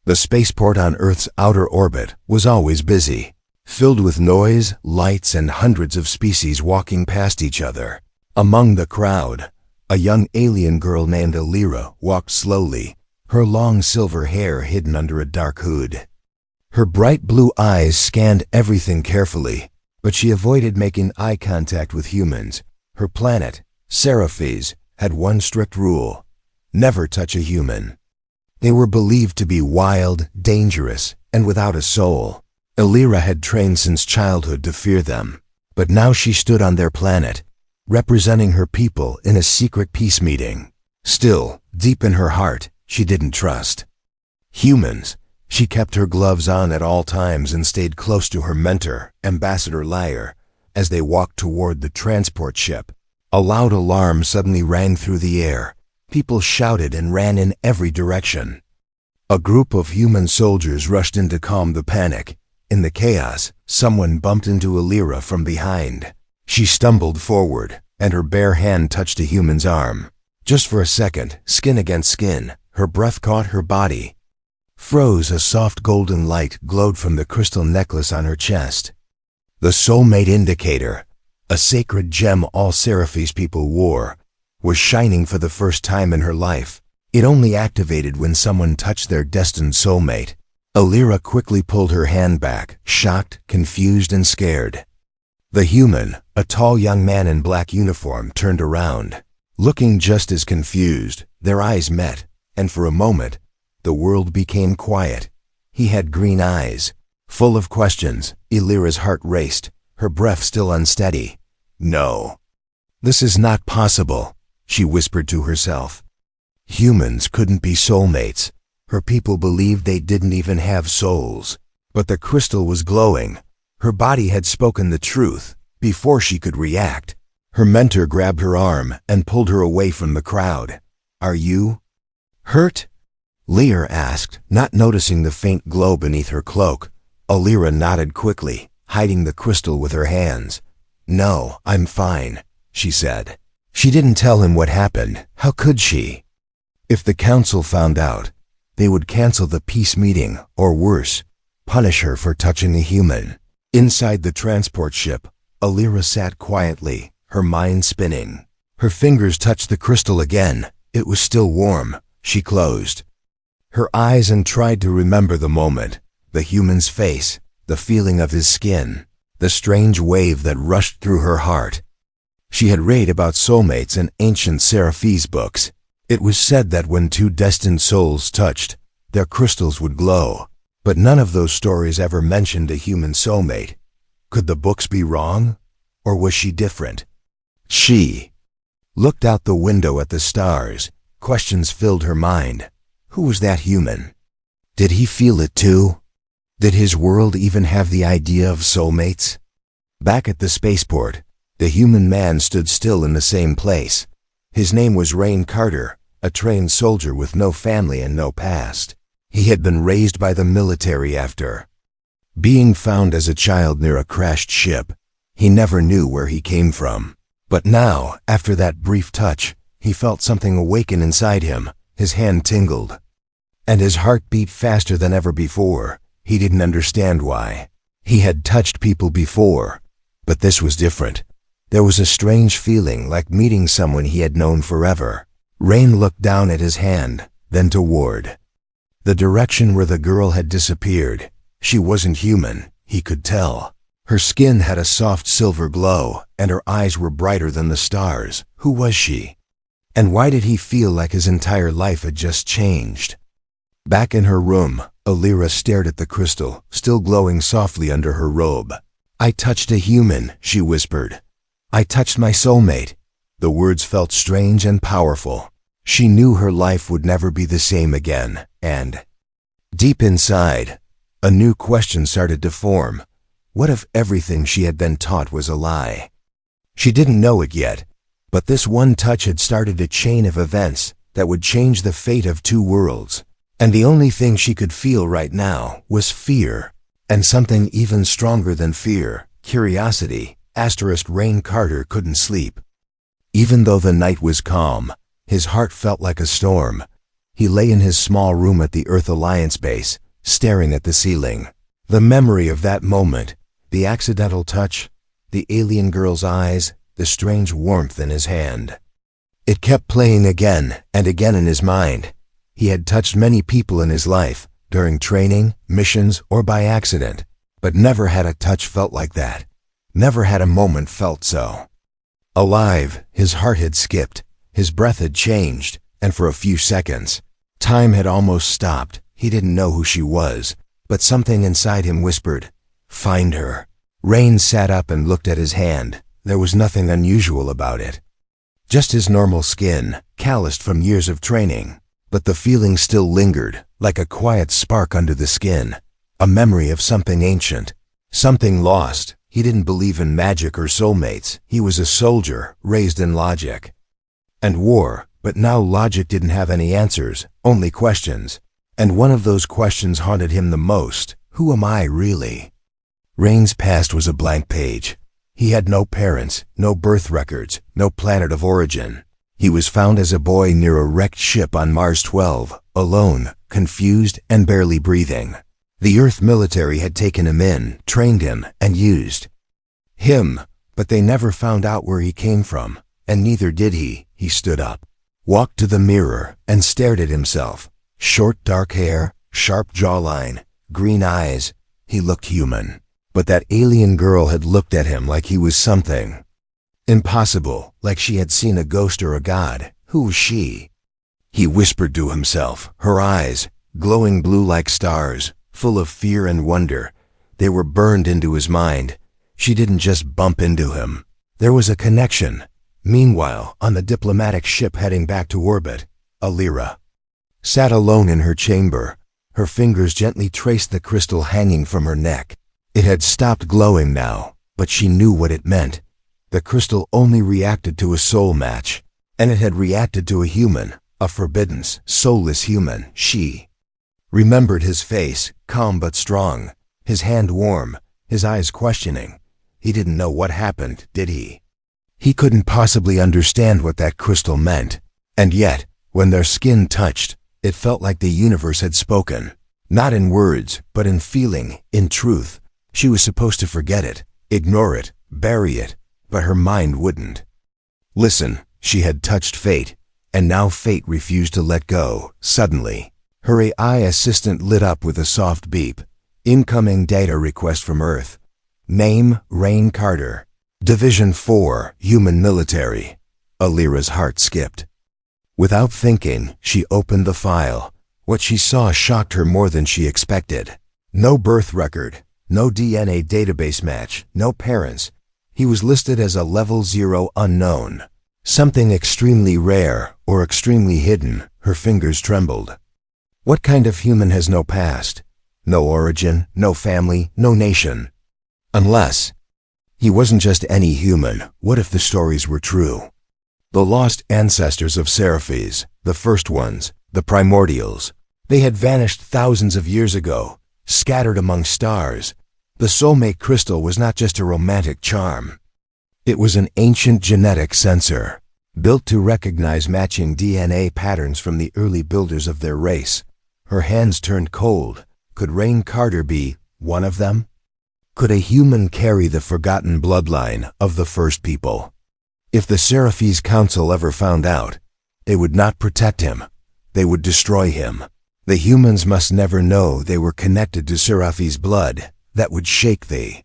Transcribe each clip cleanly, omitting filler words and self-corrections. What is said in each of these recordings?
The spaceport on Earth's outer orbit was always busy, filled with noise, lights, and hundreds of species walking past each other. Among the crowd, a young alien girl named Elira walked slowly, her long silver hair hidden under a dark hood. Her bright blue eyes scanned everything carefully, but she avoided making eye contact with humans. Her planet, Seraphis, had one strict rule: never touch a human. They were believed to be wild, dangerous, and without a soul. Elira had trained since childhood to fear them, but now she stood on their planet, representing her people in a secret peace meeting. Still, deep in her heart, she didn't trust humans. She kept her gloves on at all times and stayed close to her mentor, Ambassador Lyre. As they walked toward the transport ship, a loud alarm suddenly rang through the air. People shouted and ran in every direction. A group of human soldiers rushed in to calm the panic. In the chaos, someone bumped into Elira from behind. She stumbled forward, and her bare hand touched a human's arm. Just for a second, skin against skin, her breath caught her body. Froze. A soft golden light glowed from the crystal necklace on her chest. The Soulmate indicator, a sacred gem all Seraphis people wore, was shining for the first time in her life. It only activated when someone touched their destined soulmate. Elira quickly pulled her hand back, shocked, confused, and scared. The human, a tall young man in black uniform, turned around. Looking just as confused, their eyes met, and for a moment, the world became quiet. He had green eyes, full of questions. Elira's heart raced, her breath still unsteady. No. This is not possible, she whispered to herself. Humans couldn't be soulmates. Her people believed they didn't even have souls. But the crystal was glowing. Her body had spoken the truth. Before she could react, her mentor grabbed her arm and pulled her away from the crowd. Are you hurt? Lyre asked, not noticing the faint glow beneath her cloak. Elira nodded quickly, hiding the crystal with her hands. No, I'm fine, she said. She didn't tell him what happened. How could she? If the council found out, they would cancel the peace meeting, or worse, punish her for touching a human. Inside the transport ship, Elira sat quietly, her mind spinning. Her fingers touched the crystal again. It was still warm. She closed her eyes and tried to remember the moment, the human's face, the feeling of his skin, the strange wave that rushed through her heart. She had read about soulmates in ancient Seraphis books. It was said that when two destined souls touched, their crystals would glow. But none of those stories ever mentioned a human soulmate. Could the books be wrong? Or was she different? She looked out the window at the stars. Questions filled her mind. Who was that human? Did he feel it too? Did his world even have the idea of soulmates? Back at the spaceport, the human man stood still in the same place. His name was Rain Carter, a trained soldier with no family and no past. He had been raised by the military after being found as a child near a crashed ship. He never knew where he came from. But now, after that brief touch, he felt something awaken inside him. His hand tingled, and his heart beat faster than ever before. He didn't understand why. He had touched people before, but this was different. There was a strange feeling, like meeting someone he had known forever. Rain looked down at his hand, then toward the direction where the girl had disappeared. She wasn't human, he could tell. Her skin had a soft silver glow, and her eyes were brighter than the stars. Who was she? And why did he feel like his entire life had just changed? Back in her room, Elira stared at the crystal, still glowing softly under her robe. I touched a human, she whispered. I touched my soulmate. The words felt strange and powerful. She knew her life would never be the same again, and deep inside, a new question started to form. What if everything she had been taught was a lie? She didn't know it yet, but this one touch had started a chain of events that would change the fate of two worlds. And the only thing she could feel right now was fear, and something even stronger than fear, curiosity. Rain Carter couldn't sleep. Even though the night was calm, his heart felt like a storm. He lay in his small room at the Earth Alliance base, staring at the ceiling. The memory of that moment, the accidental touch, the alien girl's eyes, the strange warmth in his hand. It kept playing again and again in his mind. He had touched many people in his life, during training, missions, or by accident, but never had a touch felt like that. Never had a moment felt so alive. His heart had skipped, his breath had changed, and for a few seconds, time had almost stopped. He didn't know who she was, but something inside him whispered, "Find her." Rain sat up and looked at his hand. There was nothing unusual about it. Just his normal skin, calloused from years of training. But the feeling still lingered, like a quiet spark under the skin. A memory of something ancient, something lost. He didn't believe in magic or soulmates. He was a soldier, raised in logic and war, but now logic didn't have any answers, only questions. And one of those questions haunted him the most. Who am I really? Rain's past was a blank page. He had no parents, no birth records, no planet of origin. He was found as a boy near a wrecked ship on Mars 12, alone, confused, and barely breathing. The Earth military had taken him in, trained him, and used him, but they never found out where he came from, and neither did he. He stood up, walked to the mirror, and stared at himself. Short dark hair, sharp jawline, green eyes. He looked human. But that alien girl had looked at him like he was something impossible, like she had seen a ghost or a god. Who was she? He whispered to himself, her eyes, glowing blue like stars, full of fear and wonder. They were burned into his mind. She didn't just bump into him. There was a connection. Meanwhile, on the diplomatic ship heading back to orbit, Alira sat alone in her chamber. Her fingers gently traced the crystal hanging from her neck. It had stopped glowing now, but she knew what it meant. The crystal only reacted to a soul match, and it had reacted to a human, a forbidden, soulless human. She remembered his face, calm but strong, his hand warm, his eyes questioning. He didn't know what happened, did he? He couldn't possibly understand what that crystal meant. And yet, when their skin touched, it felt like the universe had spoken. Not in words, but in feeling, in truth. She was supposed to forget it, ignore it, bury it, but her mind wouldn't. Listen, she had touched fate, and now fate refused to let go. Suddenly, her AI assistant lit up with a soft beep. Incoming data request from Earth. Name, Rain Carter. Division 4, Human Military. Alira's heart skipped. Without thinking, she opened the file. What she saw shocked her more than she expected. No birth record. No DNA database match, no parents. He was listed as a level 0 unknown. Something extremely rare or extremely hidden. Her fingers trembled. What kind of human has no past? No origin, no family, no nation. Unless he wasn't just any human. What if the stories were true? The lost ancestors of Seraphis, the first ones, the primordials. They had vanished thousands of years ago, scattered among stars. The soulmate crystal was not just a romantic charm. It was an ancient genetic sensor, built to recognize matching DNA patterns from the early builders of their race. Her hands turned cold. Could Rain Carter be one of them? Could a human carry the forgotten bloodline of the first people? If the Seraphis Council ever found out, they would not protect him. They would destroy him. The humans must never know they were connected to Seraphis' blood. That would shake the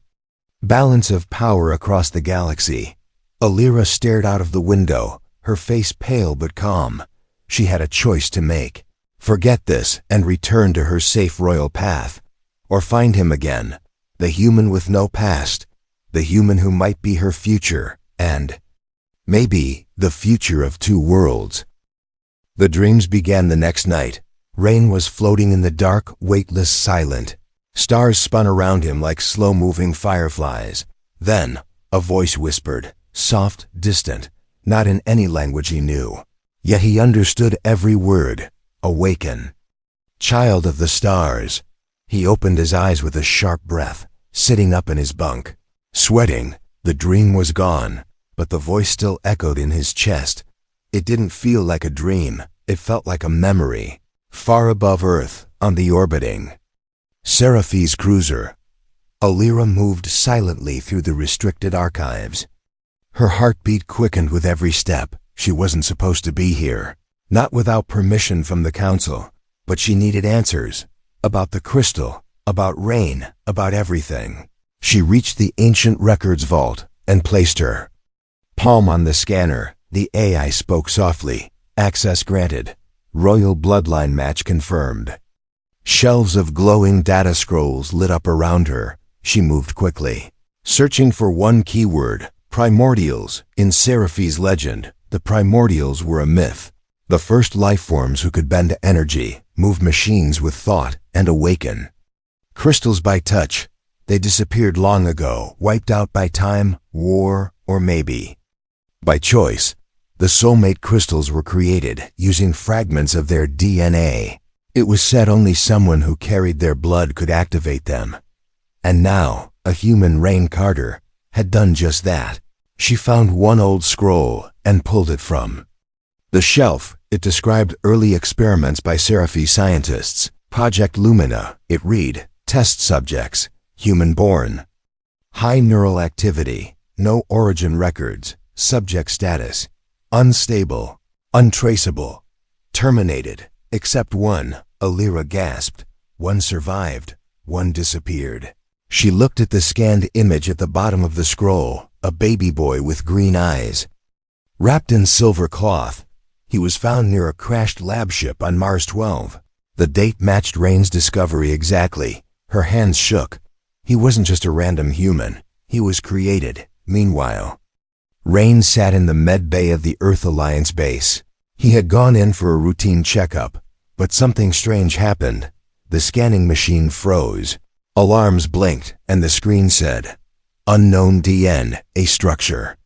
balance of power across the galaxy. Alira stared out of the window, her face pale but calm. She had a choice to make. Forget this and return to her safe royal path. Or find him again, the human with no past, the human who might be her future, and maybe the future of two worlds. The dreams began the next night. Rain was floating in the dark, weightless, silent. Stars spun around him like slow-moving fireflies. Then, a voice whispered, soft, distant, not in any language he knew. Yet he understood every word. Awaken. Child of the stars. He opened his eyes with a sharp breath, sitting up in his bunk. Sweating, the dream was gone, but the voice still echoed in his chest. It didn't feel like a dream. It felt like a memory. Far above Earth, on the orbiting Seraphi's cruiser, Alira moved silently through the restricted archives. Her heartbeat quickened with every step. She wasn't supposed to be here. Not without permission from the council, but she needed answers. About the crystal, about Rain, about everything. She reached the ancient records vault and placed her palm on the scanner. The AI spoke softly. Access granted. Royal bloodline match confirmed. Shelves of glowing data scrolls lit up around her. She moved quickly, searching for one keyword: primordials. In Seraphi's legend, the primordials were a myth. The first life forms who could bend energy, move machines with thought, and awaken. Crystals by touch. They disappeared long ago, wiped out by time, war, or maybe by choice. The Soulmate crystals were created using fragments of their DNA. It was said only someone who carried their blood could activate them. And now, a human, Rain Carter, had done just that. She found one old scroll and pulled it from the shelf. It described early experiments by Seraphi scientists. Project Lumina. It read, test subjects, human-born. High neural activity, no origin records, subject status, unstable, untraceable, terminated, except one. Alira gasped. One survived, one disappeared. She looked at the scanned image at the bottom of the scroll, a baby boy with green eyes, wrapped in silver cloth. He was found near a crashed lab ship on Mars 12. The date matched Rain's discovery exactly. Her hands shook. He wasn't just a random human. He was created. Meanwhile, Rain sat in the med bay of the Earth Alliance base. He had gone in for a routine checkup, but something strange happened. The scanning machine froze. Alarms blinked, and the screen said, "Unknown DNA structure.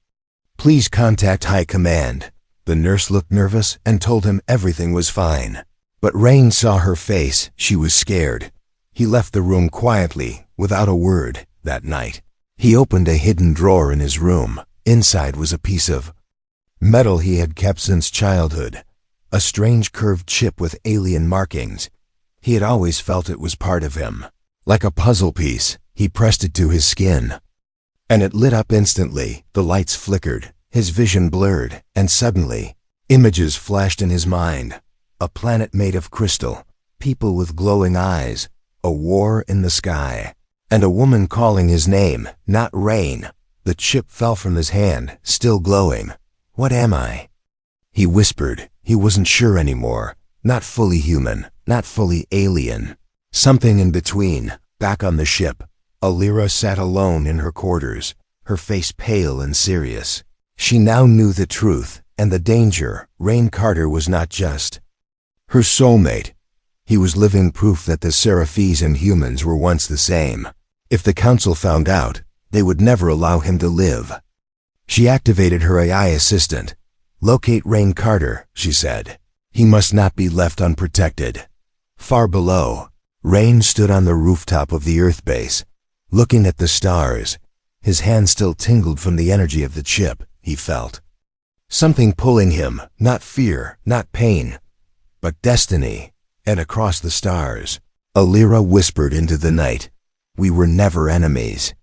Please contact High Command." The nurse looked nervous and told him everything was fine. But Rain saw her face. She was scared. He left the room quietly, without a word, that night. He opened a hidden drawer in his room. Inside was a piece of metal he had kept since childhood. A strange curved chip with alien markings. He had always felt it was part of him. Like a puzzle piece, he pressed it to his skin. And it lit up instantly. The lights flickered. His vision blurred, and suddenly, images flashed in his mind. A planet made of crystal, people with glowing eyes, a war in the sky, and a woman calling his name, not Rain. The chip fell from his hand, still glowing. "What am I?" He whispered. He wasn't sure anymore. Not fully human, not fully alien. Something in between. Back on the ship, Alira sat alone in her quarters, her face pale and serious. She now knew the truth and the danger. Rain Carter was not just her soulmate. He was living proof that the Seraphis and humans were once the same. If the council found out, they would never allow him to live. She activated her AI assistant. "Locate Rain Carter," she said. "He must not be left unprotected." Far below, Rain stood on the rooftop of the Earth base, looking at the stars. His hand still tingled from the energy of the chip. He felt something pulling him, not fear, not pain, but destiny. And across the stars, Alira whispered into the night, "We were never enemies."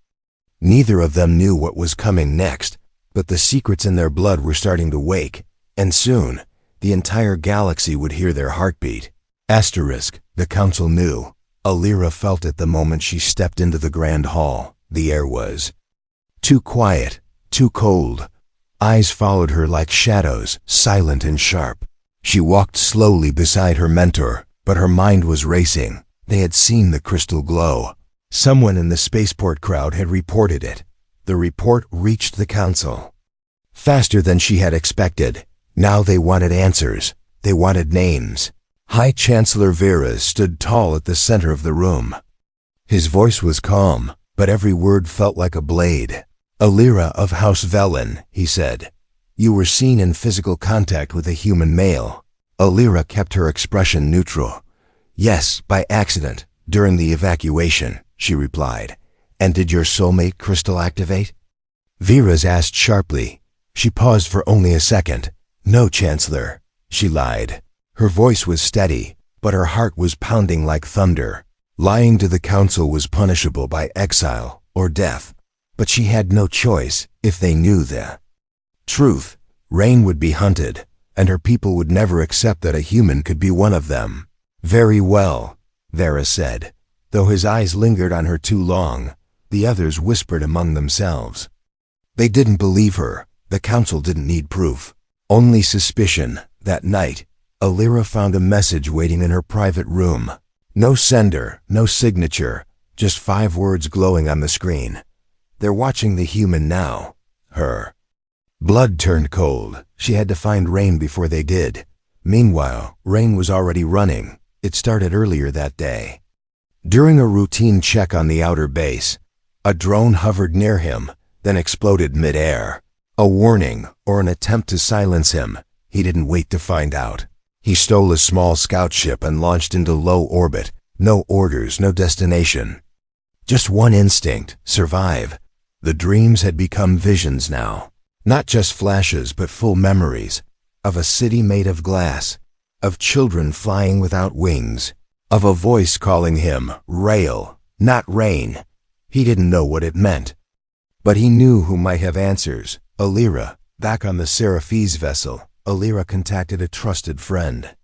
Neither of them knew what was coming next, but the secrets in their blood were starting to wake, and soon, the entire galaxy would hear their heartbeat. Asterisk, the council knew. Alira felt it the moment she stepped into the grand hall. The air was too quiet, too cold. Eyes followed her like shadows, silent and sharp. She walked slowly beside her mentor, but her mind was racing. They had seen the crystal glow. Someone in the spaceport crowd had reported it. The report reached the council faster than she had expected. Now they wanted answers. They wanted names. High Chancellor Veras stood tall at the center of the room. His voice was calm, but every word felt like a blade. "Alira of House Velen," he said. "You were seen in physical contact with a human male." Alira kept her expression neutral. "Yes, by accident, during the evacuation," she replied. "And did your soulmate crystal activate?" Veras asked sharply. She paused for only a second. "No, Chancellor," she lied. Her voice was steady, but her heart was pounding like thunder. Lying to the council was punishable by exile or death, but she had no choice. If they knew the truth, Rain would be hunted, and her people would never accept that a human could be one of them. Very well, Varys said. Though his eyes lingered on her too long, the others whispered among themselves. They didn't believe her. The council didn't need proof, only suspicion. That night, Illyra found a message waiting in her private room. No sender, no signature, just 5 words glowing on the screen. They're watching the human now. Her blood turned cold. She had to find Rain before they did. Meanwhile, Rain was already running. It started earlier that day. During a routine check on the outer base, a drone hovered near him, then exploded mid-air. A warning or an attempt to silence him. He didn't wait to find out. He stole a small scout ship and launched into low orbit. No orders, no destination. Just one instinct: survive. The dreams had become visions now. Not just flashes, but full memories. Of a city made of glass. Of children flying without wings. Of a voice calling him Rail, not Rain. He didn't know what it meant, but he knew who might have answers. Illyra. Back on the Seraphis vessel, Illyra contacted a trusted friend.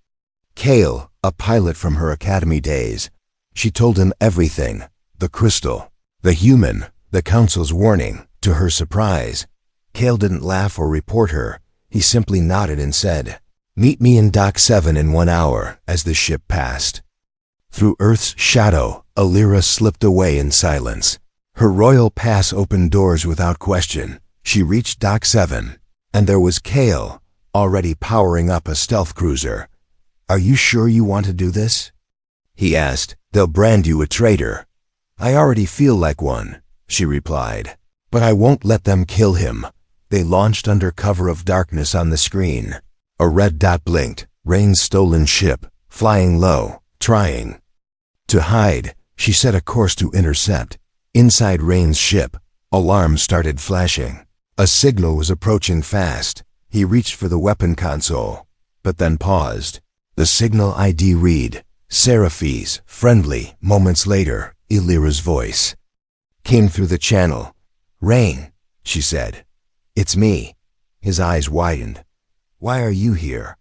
Kale, a pilot from her academy days. She told him everything. The crystal, the human, the council's warning. To her surprise, Kale didn't laugh or report her. He simply nodded and said, "Meet me in Dock 7 in 1 hour," as the ship passed. Through Earth's shadow, Illyra slipped away in silence. Her royal pass opened doors without question. She reached Dock 7, and there was Kale, already powering up a stealth cruiser. "Are you sure you want to do this?" he asked. "They'll brand you a traitor." "I already feel like one," she replied. "But I won't let them kill him." They launched under cover of darkness on the screen. A red dot blinked. Rain's stolen ship, flying low, trying to hide. She set a course to intercept. Inside Rain's ship, alarms started flashing. A signal was approaching fast. He reached for the weapon console, but then paused. The signal ID read, "Seraphis, friendly." Moments later, Illyra's voice came through the channel. "Rain," she said. "It's me." His eyes widened. "Why are you here?"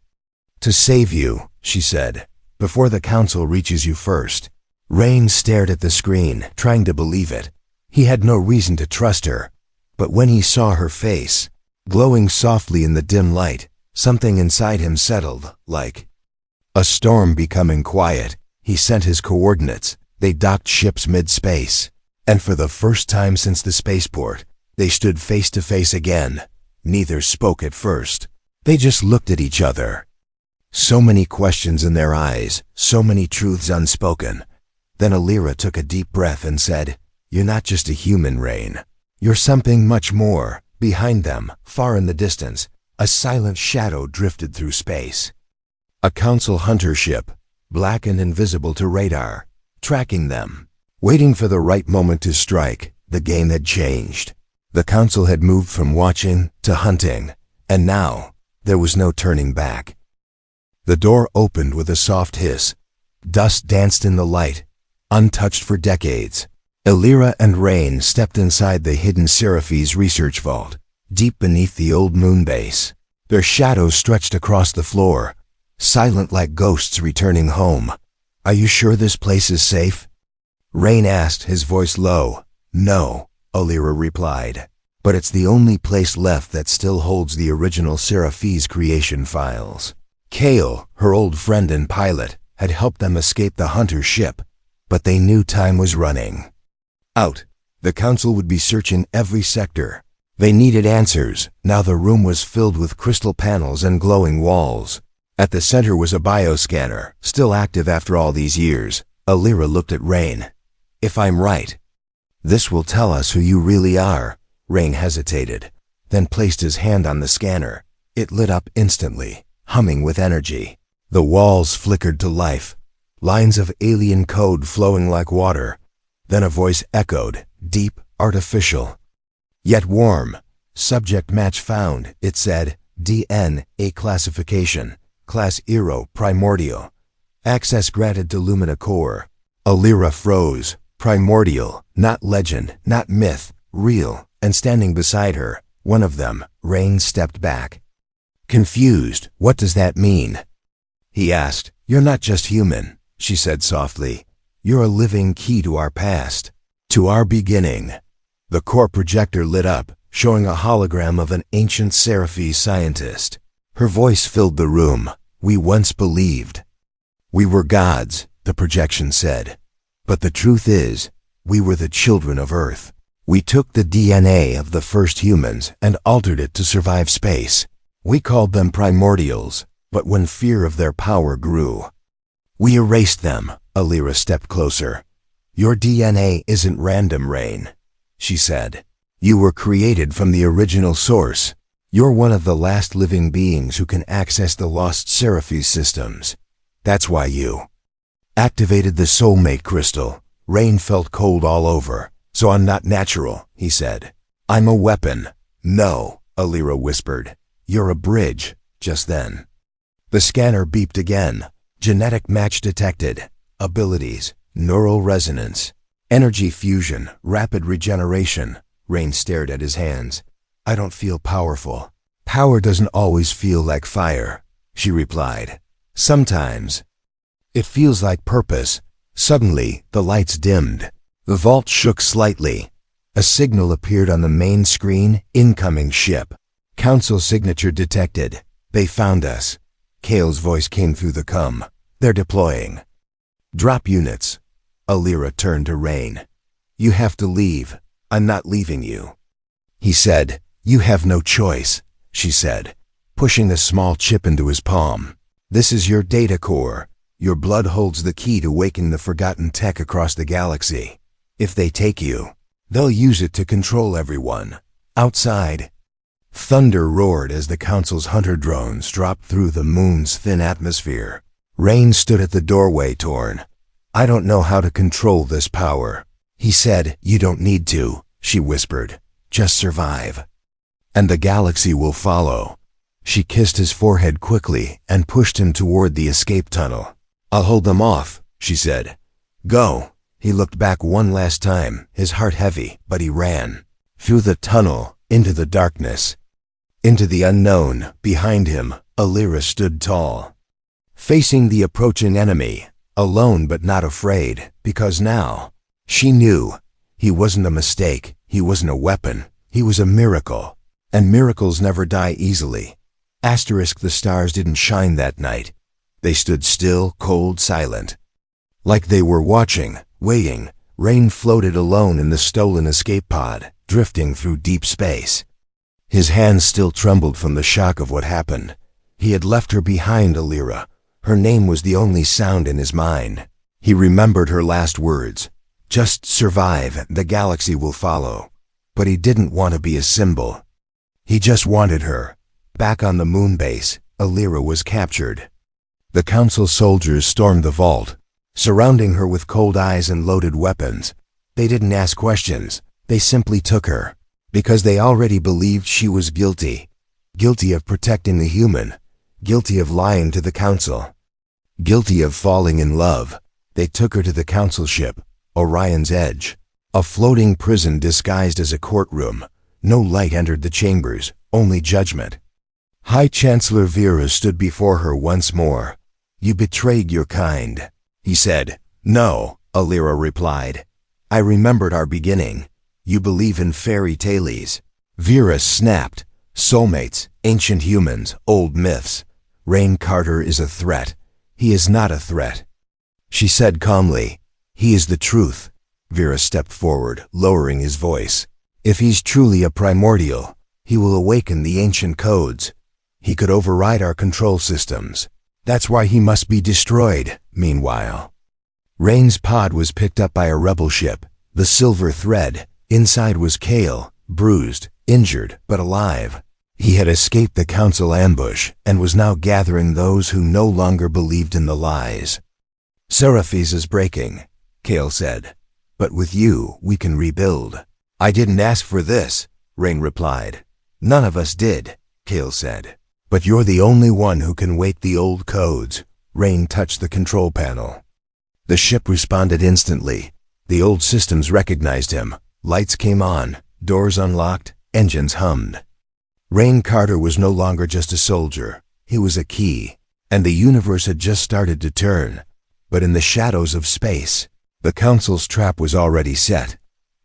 "To save you," she said, "before the council reaches you first." Rain stared at the screen, trying to believe it. He had no reason to trust her, but when he saw her face, glowing softly in the dim light, something inside him settled, like a storm becoming quiet. He sent his coordinates. They docked ships mid-space, and for the first time since the spaceport, they stood face to face again. Neither spoke at first. They just looked at each other. So many questions in their eyes, so many truths unspoken. Then Illyra took a deep breath and said, "You're not just a human, Rain. You're something much more." Behind them, far in the distance, a silent shadow drifted through space. A council hunter ship, black and invisible to radar, tracking them. Waiting for the right moment to strike. The game had changed. The council had moved from watching to hunting, and now there was no turning back. The door opened with a soft hiss. Dust danced in the light, untouched for decades. Illyra and Rain stepped inside the hidden Seraphis research vault, deep beneath the old moon base. Their shadows stretched across the floor, silent like ghosts returning home. "Are you sure this place is safe?" Rain asked, his voice low. "No," Illyra replied, "but it's the only place left that still holds the original Seraphis creation files." Kale, her old friend and pilot, had helped them escape the hunter ship, but they knew time was running out. The council would be searching every sector. They needed answers. Now the room was filled with crystal panels and glowing walls. At the center was a bioscanner, still active after all these years. Illyra looked at Rain. "If I'm right, this will tell us who you really are." Rain hesitated, then placed his hand on the scanner. It lit up instantly, humming with energy. The walls flickered to life, lines of alien code flowing like water. Then a voice echoed, deep, artificial, yet warm. "Subject match found," it said. DNA classification, class Eero, primordial. Access granted to Lumina Core. Alira froze. Primordial, not legend, not myth, real. And standing beside her, one of them, Rain, stepped back. Confused, what does that mean? He asked. You're not just human, she said softly. You're a living key to our past, to our beginning. The core projector lit up, showing a hologram of an ancient Seraphis scientist. Her voice filled the room. We once believed. We were gods, the projection said. But the truth is, we were the children of Earth. We took the DNA of the first humans and altered it to survive space. We called them primordials, but when fear of their power grew, we erased them. Alira stepped closer. Your DNA isn't random, Rain, she said. You were created from the original source. You're one of the last living beings who can access the lost Seraphis systems. That's why you activated the Soulmate crystal. Rain felt cold all over. So I'm not natural, he said. I'm a weapon. No, Alira whispered. You're a bridge. Just then, the scanner beeped again. Genetic match detected. Abilities, neural resonance, energy fusion, rapid regeneration. Rain stared at his hands. I don't feel powerful. Power doesn't always feel like fire, she replied. Sometimes it feels like purpose. Suddenly, the lights dimmed. The vault shook slightly. A signal appeared on the main screen. Incoming ship. Council signature detected. They found us. Kale's voice came through the comm. They're deploying. Drop units. Alira turned to Rain. You have to leave. I'm not leaving you. He said. You have no choice, she said, pushing a small chip into his palm. This is your data core. Your blood holds the key to waking the forgotten tech across the galaxy. If they take you, they'll use it to control everyone. Outside, thunder roared as the Council's hunter drones dropped through the moon's thin atmosphere. Rain stood at the doorway, torn. I don't know how to control this power. He said. You don't need to, she whispered. Just survive. And the galaxy will follow. She kissed his forehead quickly and pushed him toward the escape tunnel. I'll hold them off, she said. Go. He looked back one last time, his heart heavy, but he ran. Through the tunnel, into the darkness. Into the unknown. Behind him, Alira stood tall, facing the approaching enemy, alone but not afraid, because now, she knew, he wasn't a mistake, he wasn't a weapon, he was a miracle. And miracles never die easily. The stars didn't shine that night. They stood still, cold, silent. Like they were watching, waiting. Rain floated alone in the stolen escape pod, drifting through deep space. His hands still trembled from the shock of what happened. He had left her behind, Alira. Her name was the only sound in his mind. He remembered her last words. Just survive, the galaxy will follow. But he didn't want to be a symbol. He just wanted her. Back on the moon base, Alira was captured. The Council soldiers stormed the vault, surrounding her with cold eyes and loaded weapons. They didn't ask questions. They simply took her, because they already believed she was guilty. Guilty of protecting the human. Guilty of lying to the Council. Guilty of falling in love. They took her to the Council ship, Orion's Edge. A floating prison disguised as a courtroom. No light entered the chambers, only judgment. High Chancellor Vera stood before her once more. You betrayed your kind, he said. No, Alira replied. I remembered our beginning. You believe in fairy tales. Vera snapped. Soulmates, ancient humans, old myths. Rain Carter is a threat. He is not a threat. She said calmly. He is the truth. Vera stepped forward, lowering his voice. If he's truly a primordial, he will awaken the ancient codes. He could override our control systems. That's why he must be destroyed. Meanwhile, Rain's pod was picked up by a rebel ship, the Silver Thread. Inside was Kale, bruised, injured, but alive. He had escaped the Council ambush and was now gathering those who no longer believed in the lies. Seraphis is breaking, Kale said. But with you, we can rebuild. I didn't ask for this, Rain replied. None of us did, Kale said. But you're the only one who can wake the old codes. Rain touched the control panel. The ship responded instantly. The old systems recognized him. Lights came on, doors unlocked, engines hummed. Rain Carter was no longer just a soldier. He was a key, and the universe had just started to turn. But in the shadows of space, the Council's trap was already set.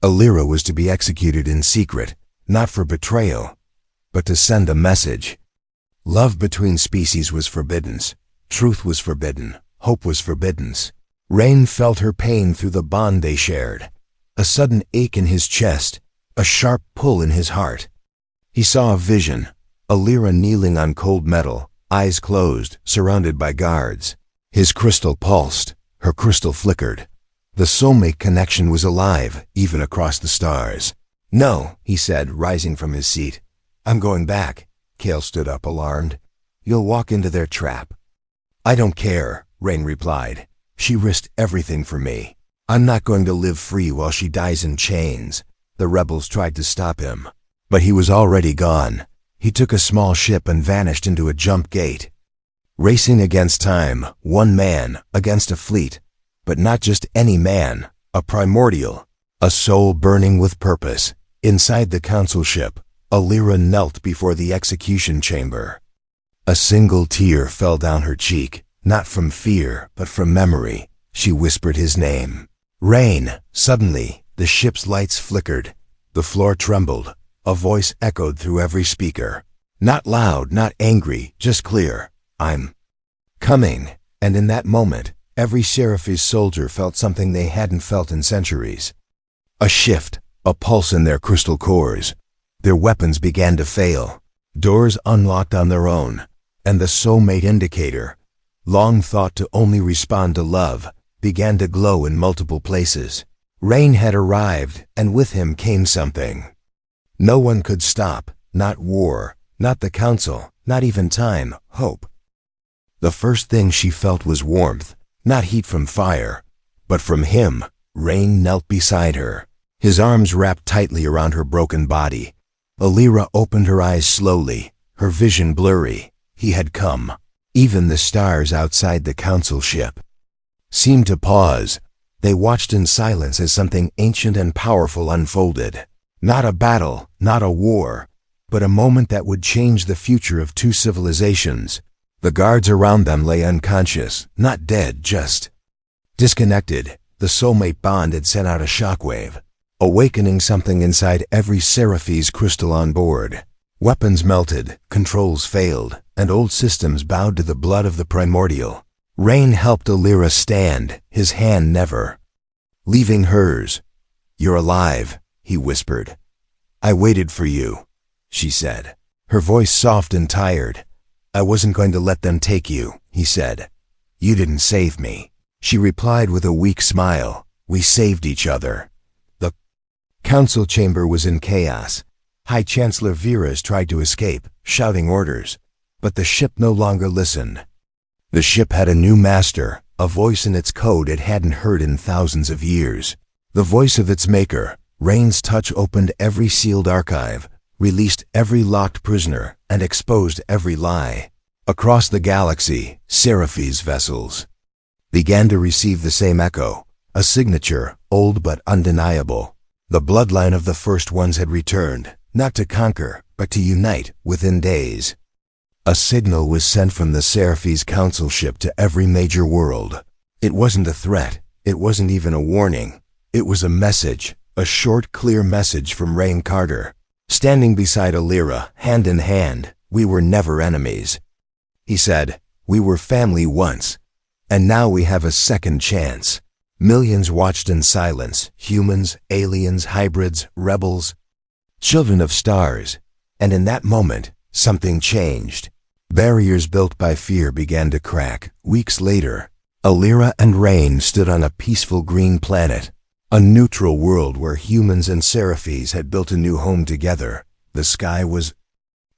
Alira was to be executed in secret, not for betrayal, but to send a message. Love between species was forbidden. Truth was forbidden. Hope was forbidden. Rain felt her pain through the bond they shared. A sudden ache in his chest, a sharp pull in his heart. He saw a vision, Alira kneeling on cold metal, eyes closed, surrounded by guards. His crystal pulsed, her crystal flickered. The soulmate connection was alive, even across the stars. "No," he said, rising from his seat. "I'm going back." Kale stood up, alarmed. "You'll walk into their trap." "I don't care," Rain replied. "She risked everything for me. I'm not going to live free while she dies in chains." The rebels tried to stop him, but he was already gone. He took a small ship and vanished into a jump gate. Racing against time, one man against a fleet, but not just any man, a primordial, a soul burning with purpose. Inside the council ship, Alira knelt before the execution chamber. A single tear fell down her cheek, not from fear, but from memory. She whispered his name. Rain. Suddenly, the ship's lights flickered. The floor trembled. A voice echoed through every speaker. Not loud, not angry, just clear. "I'm coming." And in that moment, every Seraphis soldier felt something they hadn't felt in centuries. A shift, a pulse in their crystal cores. Their weapons began to fail. Doors unlocked on their own. And the soulmate indicator, long thought to only respond to love, began to glow in multiple places. Rain had arrived, and with him came something no one could stop, not war, not the council, not even time, hope. The first thing she felt was warmth, not heat from fire, but from him. Rain knelt beside her, his arms wrapped tightly around her broken body. Alira opened her eyes slowly, her vision blurry. He had come. Even the stars outside the council ship seemed to pause. They watched in silence as something ancient and powerful unfolded. Not a battle, not a war, but a moment that would change the future of two civilizations. The guards around them lay unconscious, not dead, just disconnected. The soulmate bond had sent out a shockwave, awakening something inside every Seraphis crystal on board. Weapons melted, controls failed, and old systems bowed to the blood of the primordial. Rain helped Alira stand, his hand never leaving hers. "You're alive," he whispered. "I waited for you," she said, her voice soft and tired. "I wasn't going to let them take you," he said. "You didn't save me." She replied with a weak smile. "We saved each other." The council chamber was in chaos. High Chancellor Viras tried to escape, shouting orders, but the ship no longer listened. The ship had a new master, a voice in its code it hadn't heard in thousands of years. The voice of its maker. Rain's touch opened every sealed archive, released every locked prisoner, and exposed every lie. Across the galaxy, Seraphis vessels began to receive the same echo, a signature, old but undeniable. The bloodline of the first ones had returned, not to conquer, but to unite within days. A signal was sent from the Seraphis council ship to every major world. It wasn't a threat, it wasn't even a warning. It was a message, a short, clear message from Rain Carter. Standing beside Alira, hand in hand, "We were never enemies." He said, "We were family once, and now we have a second chance." Millions watched in silence, humans, aliens, hybrids, rebels, children of stars. And in that moment, something changed. Barriers built by fear began to crack. Weeks later, Alira and Rain stood on a peaceful green planet, a neutral world where humans and Seraphis had built a new home together. The sky was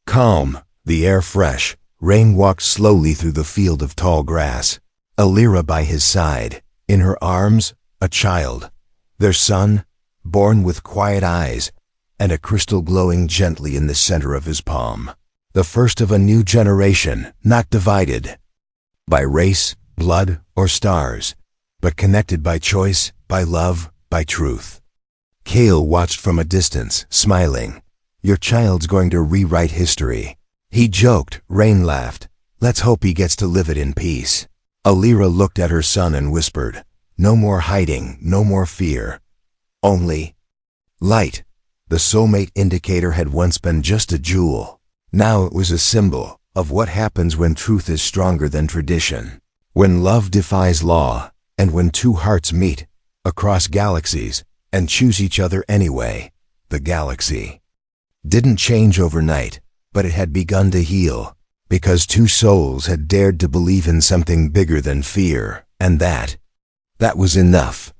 calm, the air fresh. Rain walked slowly through the field of tall grass, Alira by his side. In her arms, a child, their son, born with quiet eyes, and a crystal glowing gently in the center of his palm. The first of a new generation, not divided by race, blood or stars, but connected by choice, by love, by truth. Kale watched from a distance, smiling. Your child's going to rewrite history. He joked, Rain laughed. Let's hope he gets to live it in peace. Alira looked at her son and whispered, no more hiding, no more fear. Only light. The soulmate indicator had once been just a jewel. Now it was a symbol of what happens when truth is stronger than tradition. When love defies law, and when two hearts meet across galaxies and choose each other anyway. The galaxy didn't change overnight, but it had begun to heal, because two souls had dared to believe in something bigger than fear, and that was enough.